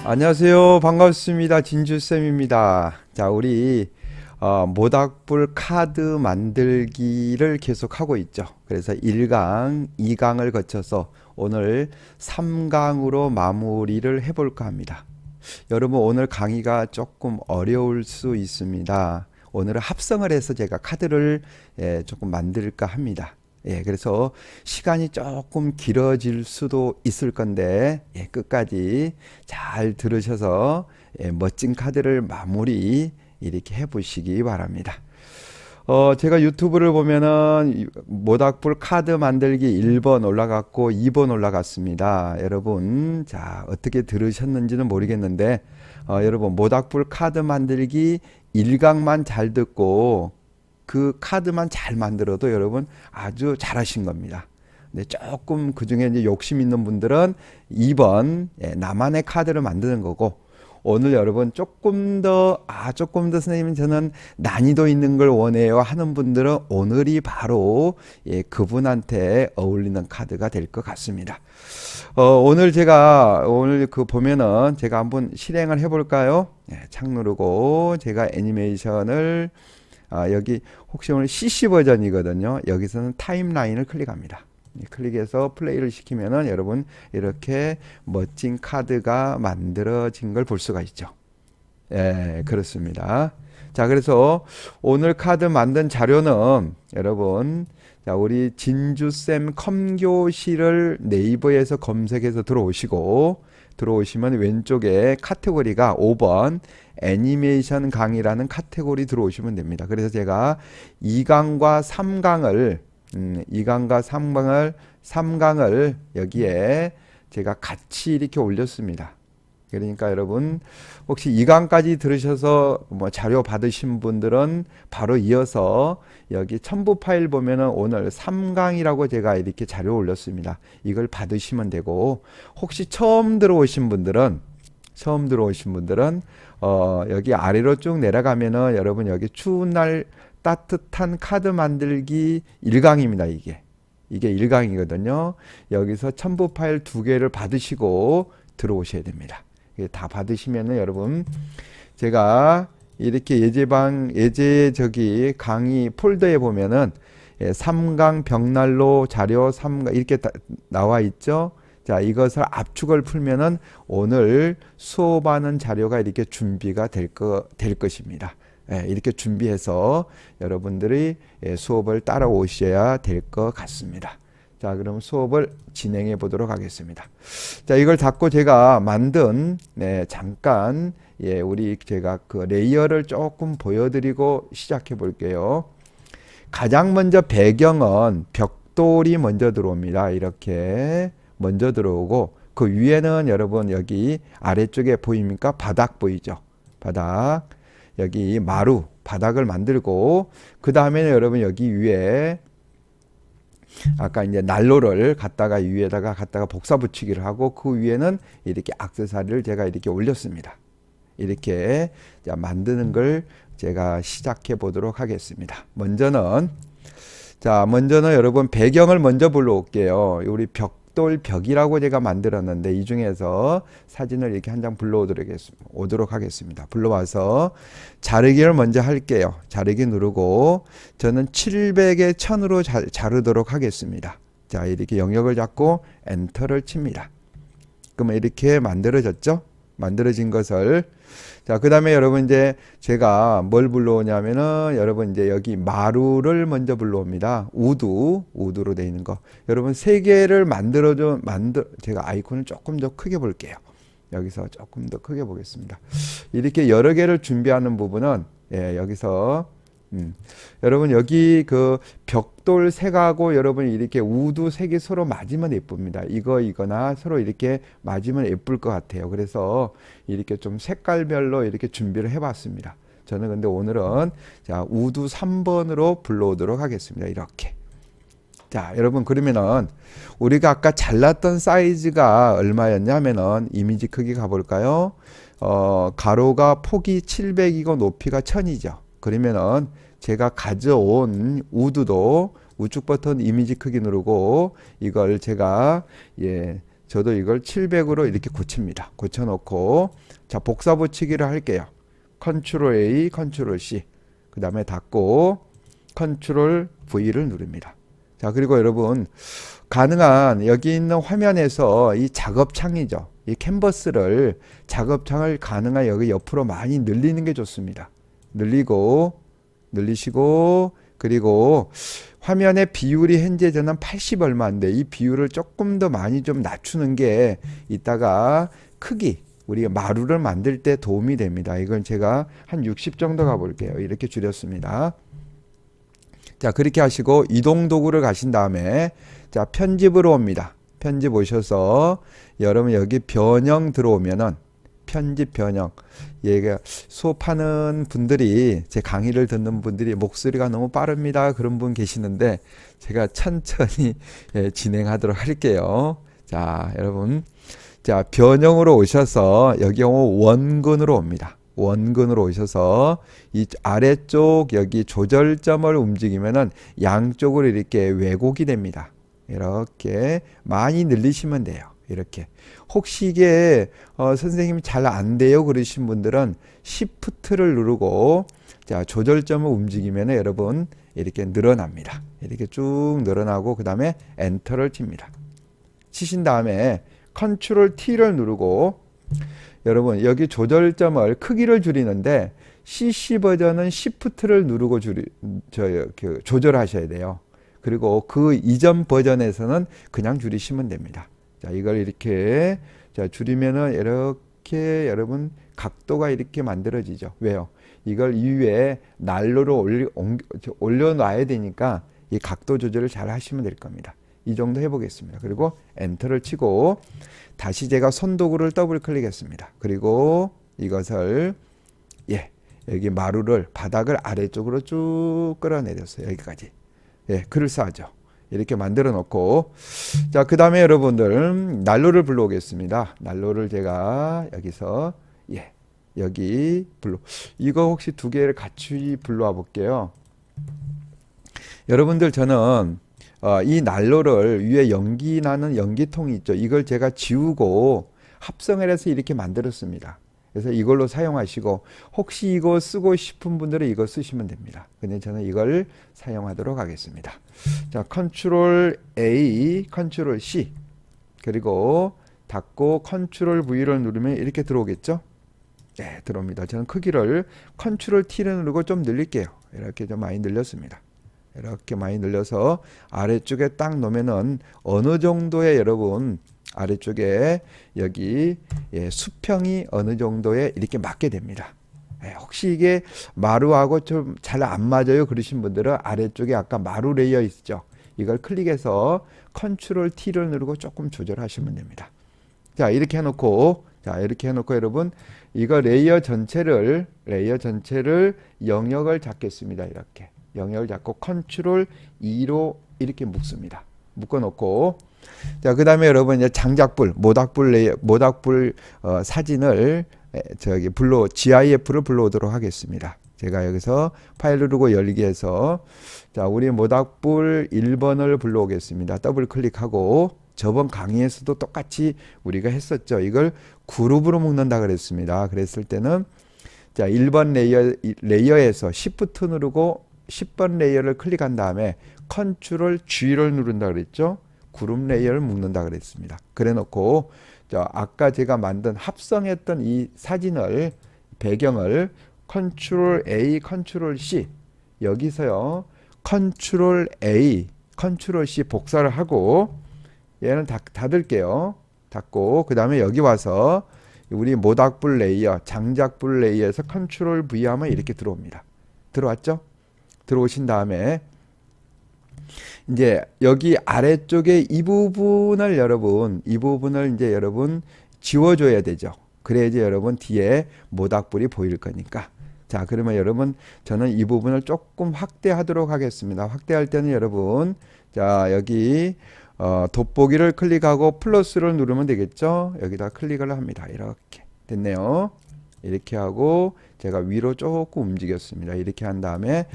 안녕하세요. 반갑습니다. 진주쌤입니다. 자, 우리 모닥불 카드 만들기를 계속하고 있죠. 그래서 1강, 2강을 거쳐서 오늘 3강으로 마무리를 해볼까 합니다. 여러분, 오늘 강의가 조금 어려울 수 있습니다. 오늘은 합성을 해서 제가 카드를 조금 만들까 합니다. 그래서 시간이 조금 길어질 수도 있을 건데, 끝까지 잘 들으셔서 멋진 카드를 마무리 이렇게 해보시기 바랍니다. 제가 유튜브를 보면은 모닥불 카드 만들기 1번 올라갔고 2번 올라갔습니다. 여러분, 자, 어떻게 들으셨는지는 모르겠는데, 여러분, 모닥불 카드 만들기 1강만 잘 듣고 그 카드만 잘 만들어도 여러분 아주 잘하신 겁니다. 근데 조금 그 중에 이제 욕심 있는 분들은 2번, 나만의 카드를 만드는 거고, 오늘 여러분 조금 더 선생님 저는 난이도 있는 걸 원해요 하는 분들은 오늘이 바로 그분한테 어울리는 카드가 될 것 같습니다. 오늘 그 보면은 제가 한번 실행을 해볼까요? 창 누르고 제가 애니메이션을 여기 혹시 오늘 CC 버전이거든요. 여기서는 타임라인을 클릭합니다. 클릭해서 플레이를 시키면은 여러분 이렇게 멋진 카드가 만들어진 걸 볼 수가 있죠. 그렇습니다. 자, 그래서 오늘 카드 만든 자료는 여러분, 자, 우리 진주쌤 컴교실을 네이버에서 검색해서 들어오시면 왼쪽에 카테고리가 5번 애니메이션 강의라는 카테고리 들어오시면 됩니다. 그래서 제가 2강과 3강을 3강을 여기에 제가 같이 이렇게 올렸습니다. 그러니까 여러분 혹시 2강까지 들으셔서 뭐 자료 받으신 분들은 바로 이어서 여기 첨부 파일 보면은 오늘 3강이라고 제가 이렇게 자료 올렸습니다. 이걸 받으시면 되고, 혹시 처음 들어오신 분들은 여기 아래로 쭉 내려가면은 여러분 여기 추운 날 따뜻한 카드 만들기 1강입니다. 이게 1강이거든요. 여기서 첨부 파일 2개를 받으시고 들어오셔야 됩니다. 다 받으시면은 여러분 제가 이렇게 예제 저기 강의 폴더에 보면은 3강 벽난로 자료 3강 이렇게 나와 있죠. 자, 이것을 압축을 풀면은 오늘 수업하는 자료가 이렇게 준비가 될 것입니다. 이렇게 준비해서 여러분들이 수업을 따라오셔야 될 것 같습니다. 자, 그럼 수업을 진행해 보도록 하겠습니다. 자, 이걸 닫고 제가 만든 잠깐 제가 그 레이어를 조금 보여드리고 시작해 볼게요. 가장 먼저 배경은 벽돌이 먼저 들어옵니다. 이렇게 먼저 들어오고, 그 위에는 여러분 여기 아래쪽에 보입니까? 바닥 보이죠? 바닥. 여기 바닥을 만들고, 그 다음에는 여러분 여기 위에 아까 이제 난로를 위에다가 복사 붙이기를 하고, 그 위에는 이렇게 액세서리를 제가 이렇게 올렸습니다. 이렇게 만드는 걸 제가 시작해 보도록 하겠습니다. 먼저는 여러분 배경을 먼저 불러올게요. 우리 벽이라고 제가 만들었는데 이 중에서 사진을 이렇게 한 장 불러오도록 하겠습니다. 불러와서 자르기를 먼저 할게요. 자르기 누르고 저는 700에 1000으로 자르도록 하겠습니다. 자, 이렇게 영역을 잡고 엔터를 칩니다. 그러면 이렇게 만들어졌죠? 만들어진 것을, 자, 그 다음에 여러분 이제 제가 뭘 불러오냐면은 여러분 이제 여기 마루를 먼저 불러옵니다. 우드로 되어 있는 거. 여러분 3개를 제가 아이콘을 조금 더 크게 볼게요. 여기서 조금 더 크게 보겠습니다. 이렇게 여러 개를 준비하는 부분은 여기서 여러분 여기 그 벽돌 색하고 여러분 이렇게 우드 색이 서로 맞으면 예쁩니다. 이거나 서로 이렇게 맞으면 예쁠 것 같아요. 그래서 이렇게 좀 색깔별로 이렇게 준비를 해봤습니다. 저는 근데 오늘은 자, 우드 3번으로 불러오도록 하겠습니다. 이렇게. 자, 여러분 그러면은 우리가 아까 잘랐던 사이즈가 얼마였냐면은 이미지 크기 가볼까요? 가로가 폭이 700이고 높이가 1000이죠. 그러면은 제가 가져온 우드도 우측 버튼 이미지 크기 누르고 이걸 제가 저도 이걸 700으로 이렇게 고칩니다. 고쳐놓고 자 복사 붙이기를 할게요. 컨트롤 A, 컨트롤 C. 그 다음에 닫고 컨트롤 V를 누릅니다. 자 그리고 여러분 가능한 여기 있는 화면에서 이 작업창이죠. 이 캔버스를 작업창을 가능한 여기 옆으로 많이 늘리는 게 좋습니다. 늘리시고 그리고 화면의 비율이 현재 저는 80 얼마인데 이 비율을 조금 더 많이 좀 낮추는 게 이따가 크기 우리가 마루를 만들 때 도움이 됩니다. 이건 제가 한 60 정도 가볼게요. 이렇게 줄였습니다. 자 그렇게 하시고 이동 도구를 가신 다음에 자 편집으로 옵니다. 편집 오셔서 여러분 여기 변형 들어오면은 편집 변형 얘가 수업하는 분들이 제 강의를 듣는 분들이 목소리가 너무 빠릅니다 그런 분 계시는데 제가 천천히 진행하도록 할게요. 자 여러분 자 변형으로 오셔서 여기 원근으로 옵니다. 원근으로 오셔서 이 아래쪽 여기 조절점을 움직이면은 양쪽으로 이렇게 왜곡이 됩니다. 이렇게 많이 늘리시면 돼요. 이렇게 혹시 이게 선생님이 잘 안 돼요 그러신 분들은 Shift를 누르고 자 조절점을 움직이면 여러분 이렇게 늘어납니다. 이렇게 쭉 늘어나고 그 다음에 엔터를 칩니다. 치신 다음에 컨트롤 T를 누르고 여러분 여기 조절점을 크기를 줄이는데 CC 버전은 Shift를 누르고 조절하셔야 돼요. 그리고 그 이전 버전에서는 그냥 줄이시면 됩니다. 자, 이걸 이렇게 자, 줄이면은 이렇게 여러분 각도가 이렇게 만들어지죠. 왜요? 이걸 이후에 난로로 올려놔야 되니까 이 각도 조절을 잘 하시면 될 겁니다. 이 정도 해보겠습니다. 그리고 엔터를 치고 다시 제가 손도구를 더블 클릭했습니다. 그리고 이것을 여기 마루를 바닥을 아래쪽으로 쭉 끌어내렸어요. 여기까지. 그럴싸하죠. 이렇게 만들어 놓고 자 그 다음에 여러분들 난로를 불러오겠습니다. 난로를 제가 여기서 여기 이거 혹시 두 개를 같이 불러와 볼게요. 여러분들 저는 이 난로를 위에 연기 나는 연기통이 있죠. 이걸 제가 지우고 합성을 해서 이렇게 만들었습니다. 그래서 이걸로 사용하시고 혹시 이거 쓰고 싶은 분들은 이거 쓰시면 됩니다. 근데 저는 이걸 사용하도록 하겠습니다. 자, 컨트롤 A, 컨트롤 C 그리고 닫고 컨트롤 V를 누르면 이렇게 들어오겠죠? 네, 들어옵니다. 저는 크기를 컨트롤 T를 누르고 좀 늘릴게요. 이렇게 좀 많이 늘렸습니다. 이렇게 많이 늘려서 아래쪽에 딱 놓으면은 어느 정도의 여러분 아래쪽에 여기 수평이 어느 정도에 이렇게 맞게 됩니다. 혹시 이게 마루하고 좀 잘 안 맞아요 그러신 분들은 아래쪽에 아까 마루 레이어 있죠. 이걸 클릭해서 컨트롤 T를 누르고 조금 조절하시면 됩니다. 자 이렇게 해놓고 여러분 이거 레이어 전체를 영역을 잡겠습니다. 이렇게 영역을 잡고 컨트롤 E로 이렇게 묶습니다. 묶어놓고 자 그다음에 여러분 이제 장작불 모닥불 사진을 저기 GIF를 불러오도록 하겠습니다. 제가 여기서 파일 누르고 열기 해서 자 우리 모닥불 1번을 불러오겠습니다. 더블 클릭하고 저번 강의에서도 똑같이 우리가 했었죠. 이걸 그룹으로 묶는다 그랬습니다. 그랬을 때는 자 1번 레이어에서 Shift 누르고 10번 레이어를 클릭한 다음에 컨트롤 G를 누른다 그랬죠. 그룹 레이어를 묶는다 그랬습니다. 그래 놓고 아까 제가 만든 합성했던 이 사진을 배경을 컨트롤 A, 컨트롤 C 여기서요. 컨트롤 A, 컨트롤 C 복사를 하고 얘는 닫을게요. 닫고 그 다음에 여기 와서 우리 모닥불 레이어, 장작불 레이어에서 컨트롤 V 하면 이렇게 들어옵니다. 들어왔죠? 들어오신 다음에 이제 여기 아래쪽에 이 부분을 여러분 지워줘야 되죠. 그래야지 여러분 뒤에 모닥불이 보일 거니까. 자 그러면 여러분 저는 이 부분을 조금 확대하도록 하겠습니다. 확대할 때는 여러분 자 여기 돋보기를 클릭하고 플러스를 누르면 되겠죠. 여기다 클릭을 합니다. 이렇게 됐네요. 이렇게 하고 제가 위로 조금 움직였습니다. 이렇게 한 다음에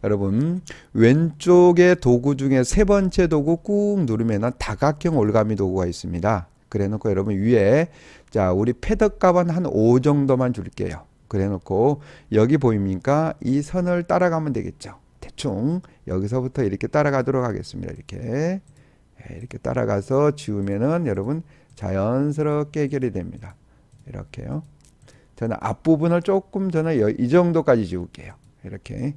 여러분 왼쪽에 도구 중에 세 번째 도구 꾹 누르면 다각형 올가미 도구가 있습니다. 그래 놓고 여러분 위에 자 우리 패드 값은 한 5 정도만 줄게요. 그래 놓고 여기 보입니까? 이 선을 따라가면 되겠죠. 대충 여기서부터 이렇게 따라가도록 하겠습니다. 이렇게 따라가서 지우면은 여러분 자연스럽게 해결이 됩니다. 이렇게요. 저는 앞부분을 조금 저는 이 정도까지 지울게요. 이렇게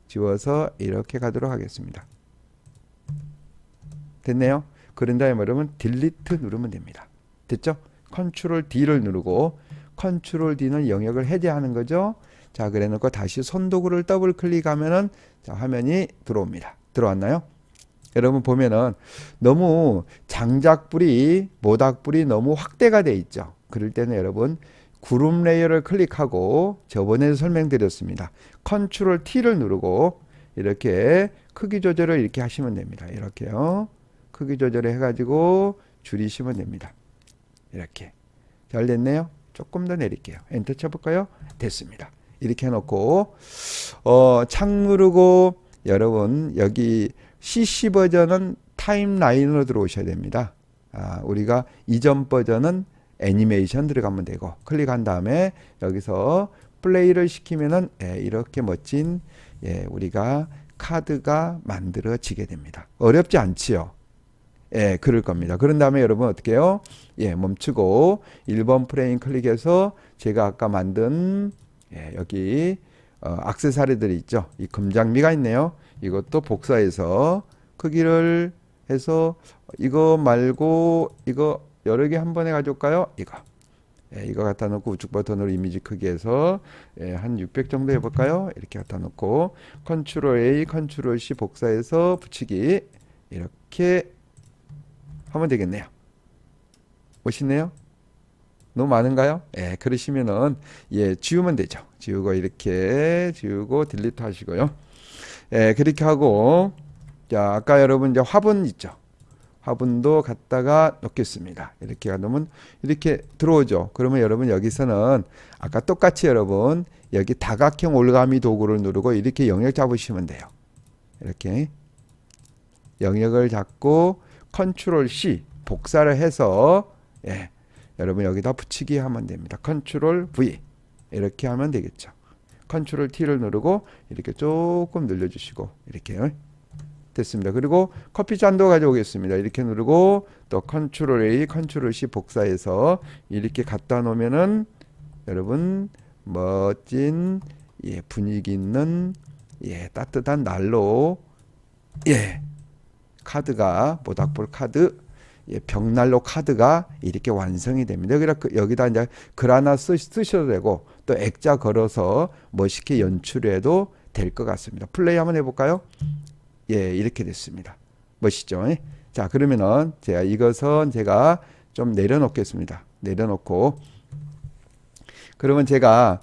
지워서 이렇게 가도록 하겠습니다. 됐네요. 그런 다음에 여러분 딜리트 누르면 됩니다. 됐죠? 컨트롤 D를 누르고 컨트롤 D는 영역을 해제하는 거죠. 자, 그래 놓고 다시 손도구를 더블 클릭하면은 자, 화면이 들어옵니다. 들어왔나요? 여러분 보면은 너무 장작불이 모닥불이 너무 확대가 돼 있죠. 그럴 때는 여러분 그룹 레이어를 클릭하고 저번에 설명드렸습니다. 컨트롤 T를 누르고 이렇게 크기 조절을 이렇게 하시면 됩니다. 이렇게요. 크기 조절을 해가지고 줄이시면 됩니다. 이렇게 잘 됐네요. 조금 더 내릴게요. 엔터 쳐볼까요? 됐습니다. 이렇게 해놓고 창 누르고 여러분 여기 CC 버전은 타임라인으로 들어오셔야 됩니다. 우리가 이전 버전은 애니메이션 들어가면 되고 클릭한 다음에 여기서 플레이를 시키면은 이렇게 멋진 우리가 카드가 만들어지게 됩니다. 어렵지 않지요? 그럴 겁니다. 그런 다음에 여러분 어떻게 해요? 멈추고 1번 프레임 클릭해서 제가 아까 만든 여기 액세서리들이 있죠. 이 금장미가 있네요. 이것도 복사해서 크기를 해서 이거 말고 이거 여러 개 한 번에 가져올까요? 이거 갖다 놓고 우측 버튼으로 이미지 크기에서 한 600 정도 해볼까요? 이렇게 갖다 놓고 컨트롤 A, 컨트롤 C 복사해서 붙이기 이렇게 하면 되겠네요. 멋있네요. 너무 많은가요? 그러시면은 지우면 되죠. 지우고 이렇게 지우고 딜리트 하시고요. 그렇게 하고 자 아까 여러분 이제 화분 있죠. 화분도 갖다가 놓겠습니다. 이렇게 놓으면 이렇게 들어오죠. 그러면 여러분 여기서는 아까 똑같이 여러분 여기 다각형 올가미 도구를 누르고 이렇게 영역 잡으시면 돼요. 이렇게 영역을 잡고 컨트롤 C 복사를 해서 여러분 여기다 붙이기 하면 됩니다. 컨트롤 V 이렇게 하면 되겠죠. 컨트롤 T를 누르고 이렇게 조금 늘려주시고 이렇게요. 됐습니다. 그리고 커피 잔도 가져오겠습니다. 이렇게 누르고 또 컨트롤 A, 컨트롤 C 복사해서 이렇게 갖다 놓으면은 여러분 멋진 분위기 있는 따뜻한 난로 카드가 모닥불 카드 벽난로 카드가 이렇게 완성이 됩니다. 여기다 이제 글 하나 쓰셔도 되고 또 액자 걸어서 멋있게 연출해도 될 것 같습니다. 플레이 한번 해볼까요? 이렇게 됐습니다. 멋있죠? 자, 그러면은 이것은 제가 좀 내려놓겠습니다. 내려놓고 그러면 제가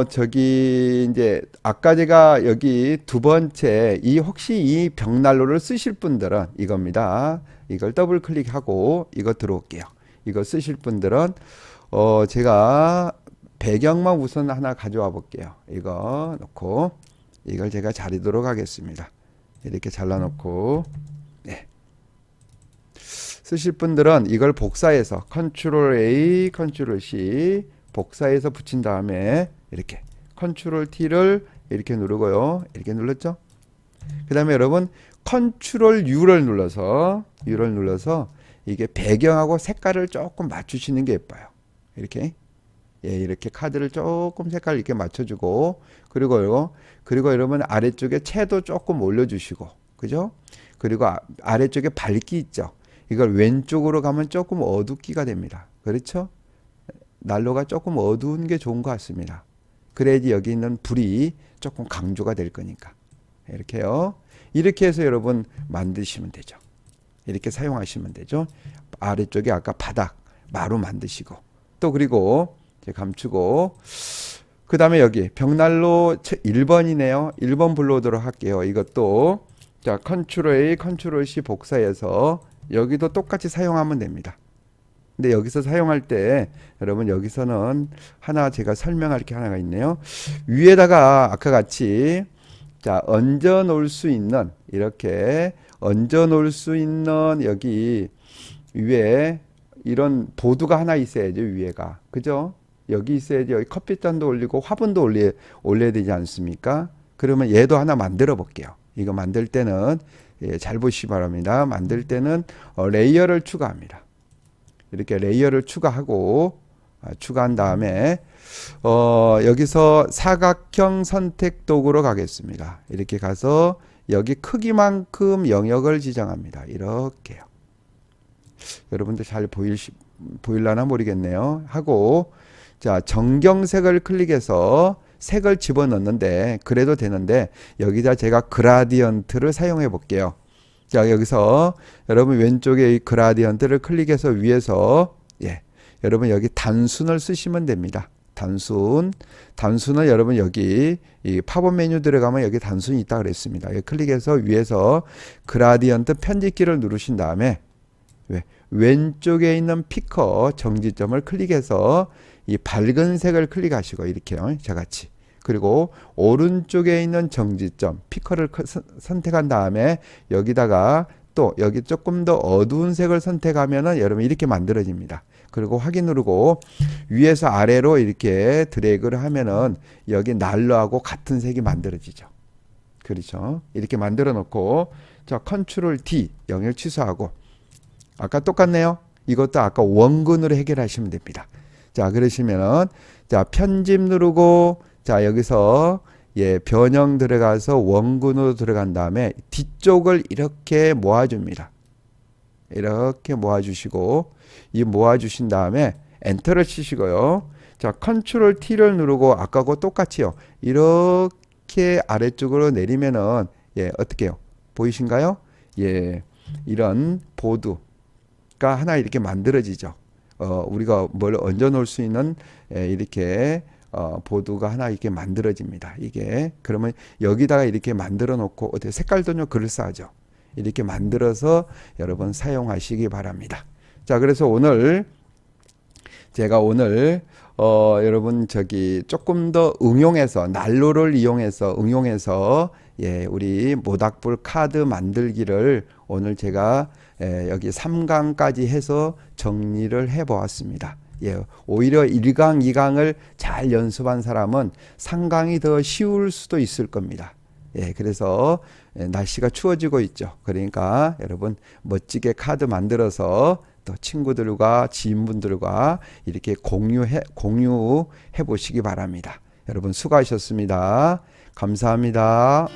저기 이제 아까 제가 여기 두 번째 혹시 이 벽난로를 쓰실 분들은 이겁니다. 이걸 더블 클릭하고 이거 들어올게요. 이거 쓰실 분들은 제가 배경만 우선 하나 가져와 볼게요. 이거 놓고 이걸 제가 자르도록 하겠습니다. 이렇게 잘라놓고 쓰실 분들은 이걸 복사해서 컨트롤 A, 컨트롤 C 복사해서 붙인 다음에 이렇게 컨트롤 T를 이렇게 누르고요. 이렇게 눌렀죠? 그 다음에 여러분 컨트롤 U를 눌러서 이게 배경하고 색깔을 조금 맞추시는 게 예뻐요. 이렇게 이렇게 카드를 조금 색깔 이렇게 맞춰주고 그리고 여러분 아래쪽에 채도 조금 올려주시고 그죠? 그리고 아래쪽에 밝기 있죠? 이걸 왼쪽으로 가면 조금 어둡기가 됩니다. 그렇죠? 난로가 조금 어두운 게 좋은 것 같습니다. 그래야지 여기 있는 불이 조금 강조가 될 거니까. 이렇게요. 이렇게 해서 여러분 만드시면 되죠. 이렇게 사용하시면 되죠. 아래쪽에 아까 바닥 마루 만드시고 또 그리고 감추고 그 다음에 여기 벽난로 1번이네요. 1번 불러오도록 할게요. 이것도 자 컨트롤 A, 컨트롤 C 복사해서 여기도 똑같이 사용하면 됩니다. 근데 여기서 사용할 때 여러분 여기서는 하나 제가 설명할 게 하나가 있네요. 위에다가 아까 같이 자 얹어 놓을 수 있는 이렇게 얹어 놓을 수 있는 여기 위에 이런 보드가 하나 있어야죠, 위에가. 그죠? 여기 있어야지. 여기 커피잔도 올리고 화분도 올려야 되지 않습니까? 그러면 얘도 하나 만들어 볼게요. 이거 만들 때는 잘 보시기 바랍니다. 만들 때는 레이어를 추가합니다. 이렇게 레이어를 추가하고 추가한 다음에 여기서 사각형 선택 도구로 가겠습니다. 이렇게 가서 여기 크기만큼 영역을 지정합니다. 이렇게요. 여러분들 잘 보일라나 모르겠네요. 하고 자, 정경색을 클릭해서 색을 집어넣는데 그래도 되는데 여기다 제가 그라디언트를 사용해 볼게요. 자, 여기서 여러분 왼쪽에 이 그라디언트를 클릭해서 위에서 여러분 여기 단순을 쓰시면 됩니다. 단순은 여러분 여기 이 팝업 메뉴 들어가면 여기 단순이 있다 그랬습니다. 여기 클릭해서 위에서 그라디언트 편집키를 누르신 다음에 왼쪽에 있는 피커 정지점을 클릭해서 이 밝은 색을 클릭하시고 이렇게요. 저같이. 그리고 오른쪽에 있는 정지점 피커를 선택한 다음에 여기다가 또 여기 조금 더 어두운 색을 선택하면은 여러분 이렇게 만들어집니다. 그리고 확인 누르고 위에서 아래로 이렇게 드래그를 하면은 여기 난로하고 같은 색이 만들어지죠. 그렇죠. 이렇게 만들어 놓고 자, 컨트롤 D 영역 취소하고 아까 똑같네요. 이것도 아까 원근으로 해결하시면 됩니다. 자, 그러시면은 자, 편집 누르고 자, 여기서 변형 들어가서 원근으로 들어간 다음에 뒤쪽을 이렇게 모아줍니다. 이렇게 모아주시고 이 모아주신 다음에 엔터를 치시고요. 자, 컨트롤 T를 누르고 아까하고 똑같이요. 이렇게 아래쪽으로 내리면은 어떻게 해요? 보이신가요? 이런 보드가 하나 이렇게 만들어지죠. 우리가 뭘 얹어 놓을 수 있는 이렇게 보드가 하나 이렇게 만들어집니다. 이게 그러면 여기다가 이렇게 만들어 놓고 어떻게 색깔도 좀 그럴싸하죠. 이렇게 만들어서 여러분 사용하시기 바랍니다. 자, 그래서 제가 오늘 여러분 저기 조금 더 응용해서 난로를 이용해서 응용해서 우리 모닥불 카드 만들기를 오늘 제가 여기 3강까지 해서 정리를 해 보았습니다. 오히려 1강, 2강을 잘 연습한 사람은 3강이 더 쉬울 수도 있을 겁니다. 그래서 날씨가 추워지고 있죠. 그러니까 여러분 멋지게 카드 만들어서 또 친구들과 지인분들과 이렇게 공유해 보시기 바랍니다. 여러분 수고하셨습니다. 감사합니다.